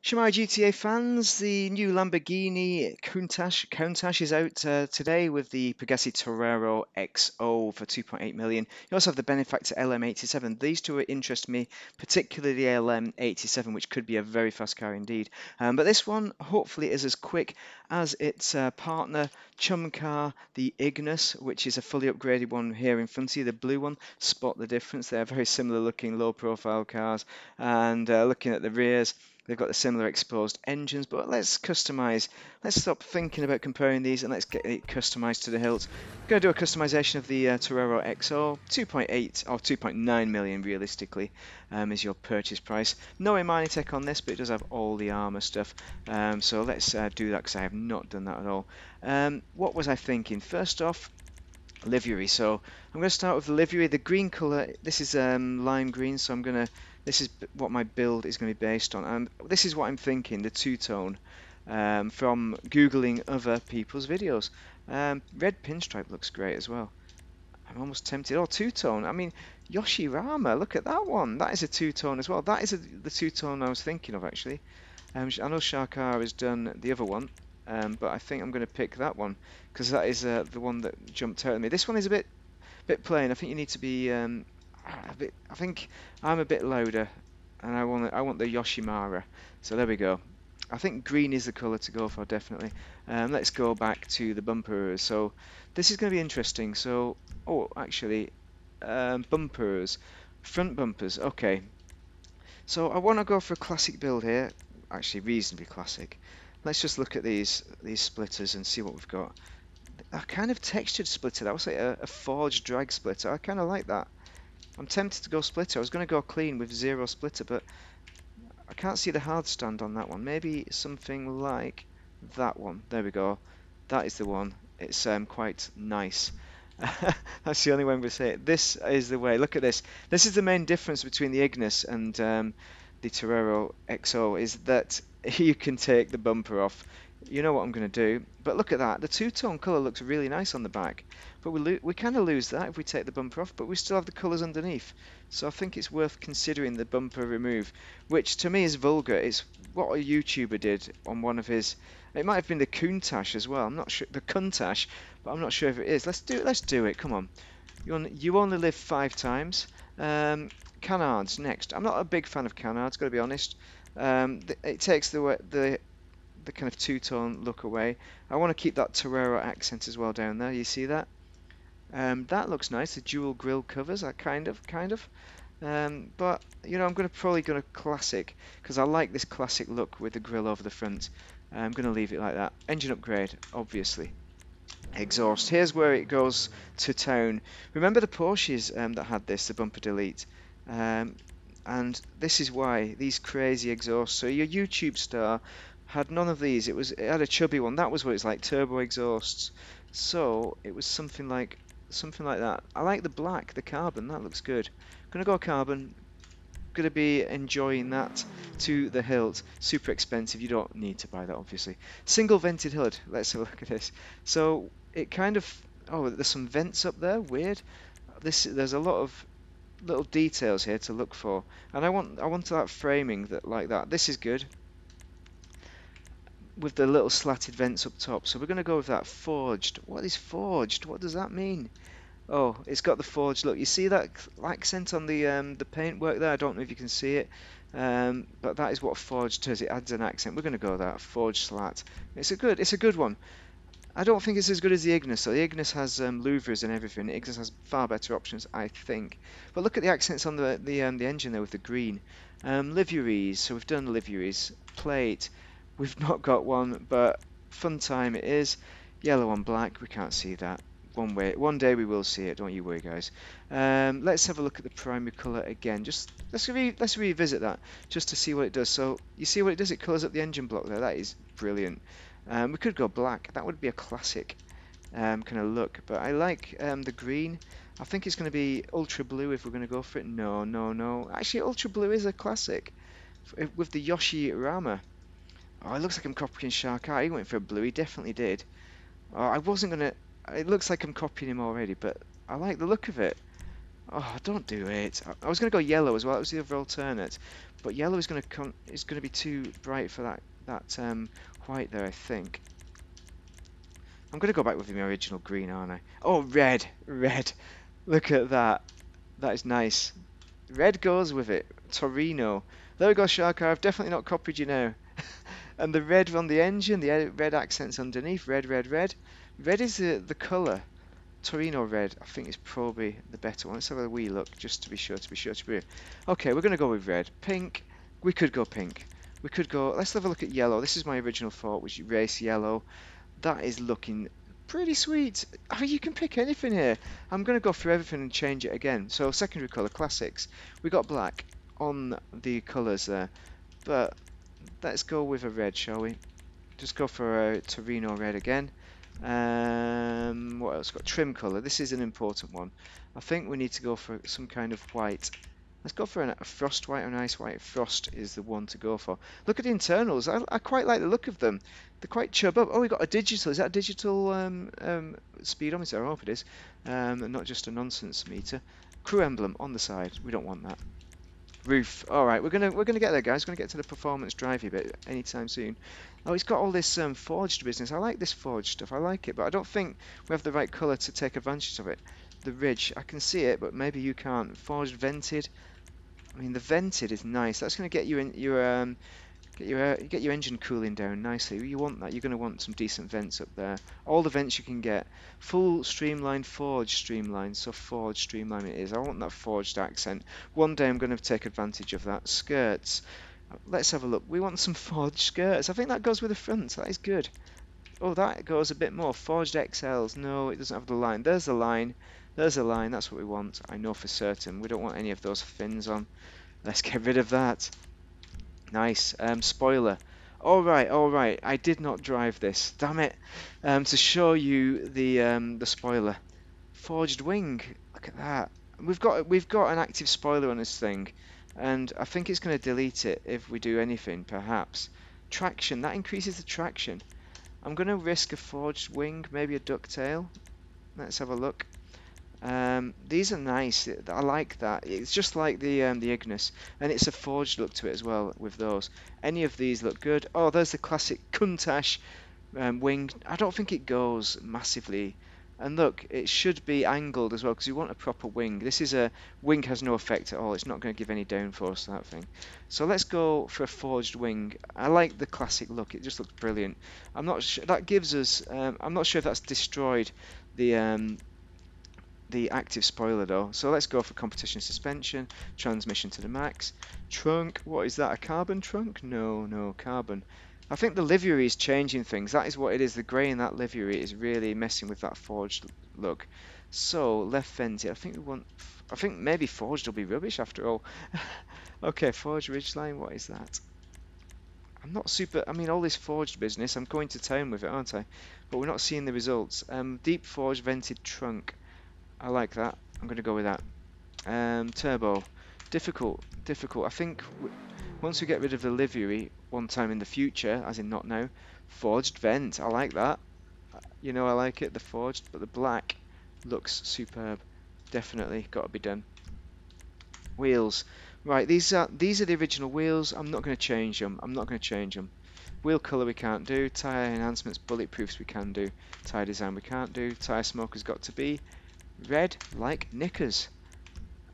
Shemai GTA fans, the new Lamborghini Countach is out today with the Pegassi Torero XO for 2.8 million. You also have the Benefactor LM87. These two interest me, particularly the LM87, which could be a very fast car indeed. But this one hopefully is as quick as its partner chum car, the Ignis, which is a fully upgraded one here in front of you, the blue one. Spot the difference. They're very similar looking low profile cars, and looking at the rears, they've got the similar exposed engines, but let's customize. Let's stop thinking about comparing these and let's get it customized to the hilt. I'm going to do a customization of the Torero XO. 2.8 or 2.9 million realistically is your purchase price. No Imanitech on this, but it does have all the armor stuff. So let's do that because I have not done that at all. What was I thinking? First off, livery. So I'm going to start with the livery. The green color, this is lime green, so this is what my build is going to be based on. This is what I'm thinking, the two-tone, from Googling other people's videos. Red pinstripe looks great as well. I'm almost tempted. Oh, two-tone. I mean, Yoshirama, look at that one. That is a two-tone as well. That is the two-tone I was thinking of, actually. I know Sharkar has done the other one, but I think I'm going to pick that one because that is the one that jumped out at me. This one is a bit plain. I think you need to be a bit. I think I'm a bit louder, and I want the Yoshimara. So there we go. I think green is the colour to go for, definitely. Let's go back to the bumpers. So this is going to be interesting. So, oh, actually, bumpers, front bumpers. Okay. So I want to go for a classic build here. Actually, reasonably classic. Let's just look at these splitters and see what we've got. A kind of textured splitter. That was like a forged drag splitter. I kind of like that. I'm tempted to go splitter. I was going to go clean with zero splitter, but I can't see the hard stand on that one. Maybe something like that one. There we go. That is the one. It's quite nice. That's the only way I'm going to say it. This is the way. Look at this. This is the main difference between the Ignis and the Torero XO, is that you can take the bumper off. You know what I'm going to do. But look at that. The two-tone colour looks really nice on the back. But we kind of lose that if we take the bumper off, but we still have the colours underneath. So I think it's worth considering the bumper remove, which to me is vulgar. It's what a YouTuber did on one of his... It might have been the Countach as well. I'm not sure. The Countach, but I'm not sure if it is. Let's do it. Let's do it. Come on. You only live 5 times. Canards next. I'm not a big fan of canards, got to be honest. It takes the kind of two-tone look away. I want to keep that Torero accent as well down there. You see that? That looks nice. The dual grille covers are kind of. But you know, I'm probably going to classic because I like this classic look with the grille over the front. I'm going to leave it like that. Engine upgrade, obviously. Exhaust. Here's where it goes to town. Remember the Porsches that had this, the bumper delete? And this is why, these crazy exhausts. So your YouTube star had none of these. It had a chubby one. That was what it's like, turbo exhausts. So it was something like that. I like the black, the carbon. That looks good. Gonna go carbon. Gonna be enjoying that to the hilt. Super expensive. You don't need to buy that, obviously. Single vented hood. Let's have a look at this. So it kind of... Oh, there's some vents up there. Weird. There's a lot of little details here to look for, and I want that framing like that. This is good with the little slatted vents up top. So we're going to go with that. Forged. What is forged? What does that mean? Oh, it's got the forged look. You see that accent on the paintwork there? I don't know if you can see it, but that is what forged does. It adds an accent. We're going to go with that. Forged slat. It's a good one. I don't think it's as good as the Ignis. So the Ignis has louvers and everything. The Ignis has far better options, I think. But look at the accents on the engine there with the green. Liveries. So we've done liveries. Plate. We've not got one, but fun time it is. Yellow on black. We can't see that. One day we will see it. Don't you worry, guys. Let's have a look at the primary color again. Just let's revisit that just to see what it does. So you see what it does? It colors up the engine block there. That is brilliant. We could go black. That would be a classic kind of look. But I like the green. I think it's going to be ultra blue if we're going to go for it. No. Actually, ultra blue is a classic with the Yoshirama. Oh, it looks like I'm copying Sharkar. He went for a blue. He definitely did. Oh, I wasn't going to... It looks like I'm copying him already, but I like the look of it. Oh, don't do it. I was going to go yellow as well. That was the other alternate, but yellow is going to be too bright for that white there, I think. I'm going to go back with my original green, aren't I? Oh, red, red. Look at that. That is nice. Red goes with it. Torino. There we go, Sharkar. I've definitely not copied you now. And the red on the engine, the red accents underneath. Red, red, red. Red is the colour. Torino red, I think, is probably the better one. Let's have a wee look, just to be sure, Okay, we're going to go with red. Pink, we could go pink. We could go, let's have a look at yellow. This is my original thought, which is race yellow. That is looking pretty sweet. I mean, you can pick anything here. I'm going to go through everything and change it again. So, secondary colour, classics. We got black on the colours there. But let's go with a red, shall we? Just go for a Torino red again. What else? Got trim colour. This is an important one. I think we need to go for some kind of white. Let's go for a frost white or an ice white. Frost is the one to go for. Look at the internals. I quite like the look of them. They're quite chub up. Oh, we got a digital. Is that a digital speedometer? I hope it is. Not just a nonsense meter. Crew emblem on the side. We don't want that. Roof. All right, we're gonna get there, guys. We're gonna get to the performance drivey bit anytime soon. Oh, it's got all this forged business. I like this forged stuff. I like it, but I don't think we have the right colour to take advantage of it. The ridge, I can see it, but maybe you can't. Forged vented. I mean, the vented is nice. That's gonna get you in your get your engine cooling down nicely. You want that. You're gonna want some decent vents up there. All the vents you can get. Full streamline, forged streamline. So forged streamline it is. I want that forged accent. One day I'm going to take advantage of that. Skirts. Let's have a look. We want some forged skirts. I think that goes with the front. That is good. Oh, that goes a bit more. Forged XLs. No, it doesn't have the line. There's the line. There's a line. That's what we want. I know for certain. We don't want any of those fins on. Let's get rid of that. Nice. Spoiler. All right. I did not drive this. Damn it. To show you the spoiler. Forged wing. Look at that. We've got an active spoiler on this thing, and I think it's going to delete it if we do anything. Perhaps traction. That increases the traction. I'm going to risk a forged wing, maybe a ducktail. Let's have a look. These are nice. I like that. It's just like the Ignis, and it's a forged look to it as well with those. Any of these look good. Oh, there's the classic Countach wing. I don't think it goes massively. And look, it should be angled as well because you want a proper wing. This is a wing has no effect at all. It's not going to give any downforce to that thing. So let's go for a forged wing. I like the classic look. It just looks brilliant. I'm not sure that gives us. I'm not sure if that's destroyed the active spoiler though. So let's go for competition suspension, transmission to the max. Trunk, what is that, a carbon trunk? No, carbon. I think the livery is changing things. That is what it is. The grey in that livery is really messing with that forged look. So left vented. I think maybe forged will be rubbish after all. Okay, forged ridgeline, what is that? I'm not super, I mean all this forged business, I'm going to town with it, aren't I? But we're not seeing the results. Deep forged vented trunk. I like that. I'm going to go with that. Turbo. Difficult. I think once we get rid of the livery one time in the future, as in not now, forged vent. I like that. You know, I like it, the forged, but the black looks superb. Definitely got to be done. Wheels. Right, these are the original wheels. I'm not going to change them. Wheel colour we can't do. Tyre enhancements, bulletproofs we can do. Tyre design we can't do. Tyre smoke has got to be red like knickers.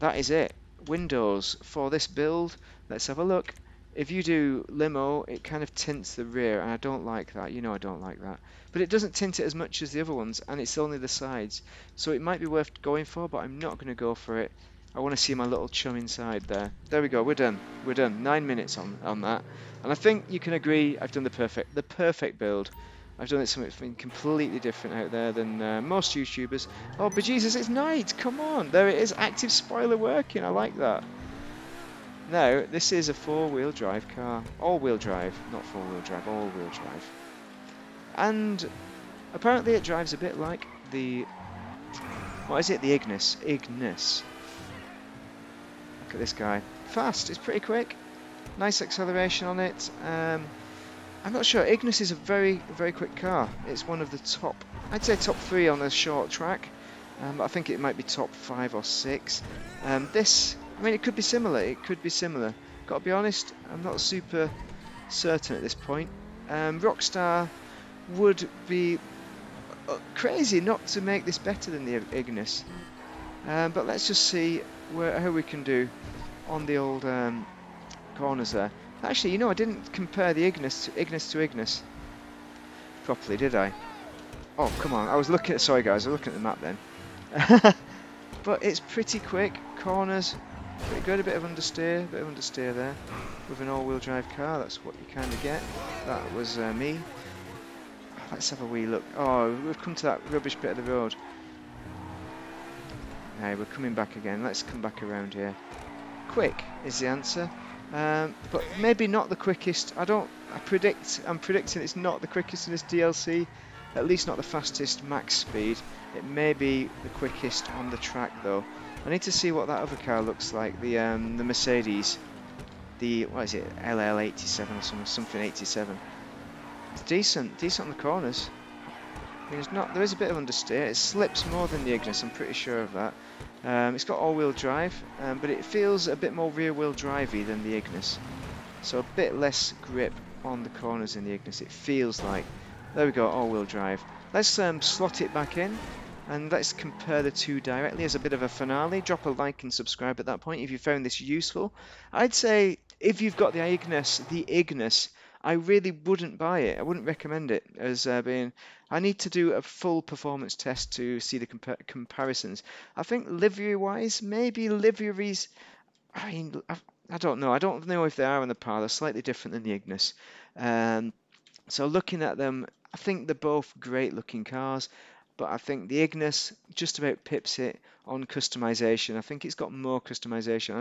That is it. Windows for this build. Let's have a look. If you do limo, it kind of tints the rear, and I don't like that. You know I don't like that. But it doesn't tint it as much as the other ones, and it's only the sides. So it might be worth going for, but I'm not going to go for it. I want to see my little chum inside there. There we go. We're done. 9 minutes on that. And I think you can agree I've done the perfect build. I've done something completely different out there than most YouTubers. Oh, bejesus, it's night! Come on! There it is, active spoiler working, I like that. Now, this is a four-wheel drive car. All-wheel drive, not four-wheel drive, all-wheel drive. And apparently it drives a bit like the... what is it? The Ignis. Ignis. Look at this guy. Fast, it's pretty quick. Nice acceleration on it. I'm not sure. Ignis is a very quick car. It's one of the top, I'd say top 3 on the short track. I think it might be top 5 or 6. This, I mean, it could be similar. It could be similar. Got to be honest, I'm not super certain at this point. Rockstar would be crazy not to make this better than the Ignis. But let's just see how we can do on the old corners there. Actually, you know, I didn't compare the Ignis to Ignis properly, did I? Oh, come on. I was looking at, sorry guys, I was looking at the map then. But it's pretty quick. Corners, pretty good. A bit of understeer there. With an all-wheel drive car, that's what you kind of get. That was me. Let's have a wee look. Oh, we've come to that rubbish bit of the road. Hey, we're coming back again. Let's come back around here. Quick is the answer. But maybe not the quickest. I'm predicting it's not the quickest in this DLC. At least not the fastest max speed. It may be the quickest on the track though. I need to see what that other car looks like. The Mercedes. The, what is it? LL87 or something 87. It's decent on the corners. I mean, there is a bit of understeer. It slips more than the Ignis, I'm pretty sure of that. It's got all-wheel drive, but it feels a bit more rear-wheel drivey than the Ignis. So a bit less grip on the corners in the Ignis, it feels like. There we go, all-wheel drive. Let's slot it back in, and let's compare the two directly as a bit of a finale. Drop a like and subscribe at that point if you found this useful. I'd say if you've got the Ignis, I really wouldn't buy it. I wouldn't recommend it as being... I need to do a full performance test to see the comparisons. I think livery-wise, maybe liveries... I mean, I don't know. I don't know if they are on the par. They're slightly different than the Ignis. So looking at them, I think they're both great-looking cars. But I think the Ignis just about pips it on customization. I think it's got more customization.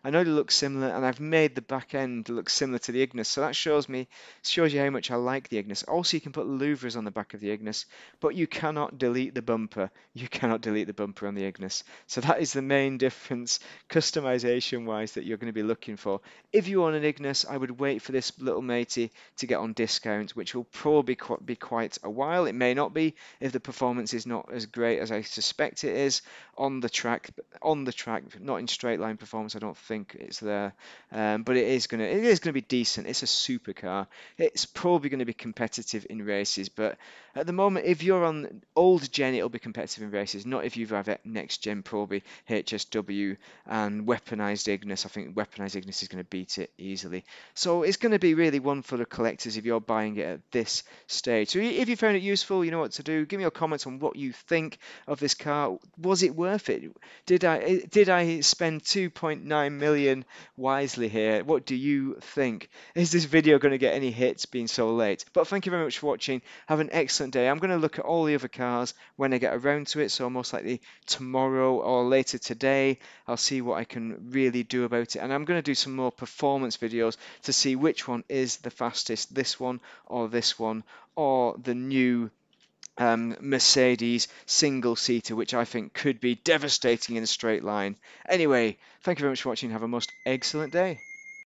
I know they look similar, and I've made the back end look similar to the Ignis, so that shows you how much I like the Ignis. Also, you can put louvers on the back of the Ignis, but you cannot delete the bumper. You cannot delete the bumper on the Ignis. So that is the main difference, customization-wise, that you're going to be looking for. If you own an Ignis, I would wait for this little matey to get on discount, which will probably be quite a while. It may not be if the performance is not as great as I suspect it is on the track, not in straight line performance. I don't think it's there, but it is gonna be decent. It's a supercar. It's probably going to be competitive in races, but at the moment, if you're on old gen, it'll be competitive in races. Not if you have it next gen, probably HSW and weaponized Ignis. I think weaponized Ignis is going to beat it easily. So it's going to be really one for the collectors if you're buying it at this stage. So if you found it useful, you know what to do. Give me your comments on what you think of this car. Was it worth it? Did I spend 2.9 million wisely here? What do you think? Is this video going to get any hits being so late? But thank you very much for watching. Have an excellent day. I'm going to look at all the other cars when I get around to it. So most likely tomorrow or later today, I'll see what I can really do about it. And I'm going to do some more performance videos to see which one is the fastest, this one or the new Mercedes single-seater, which I think could be devastating in a straight line. Anyway, thank you very much for watching. Have a most excellent day.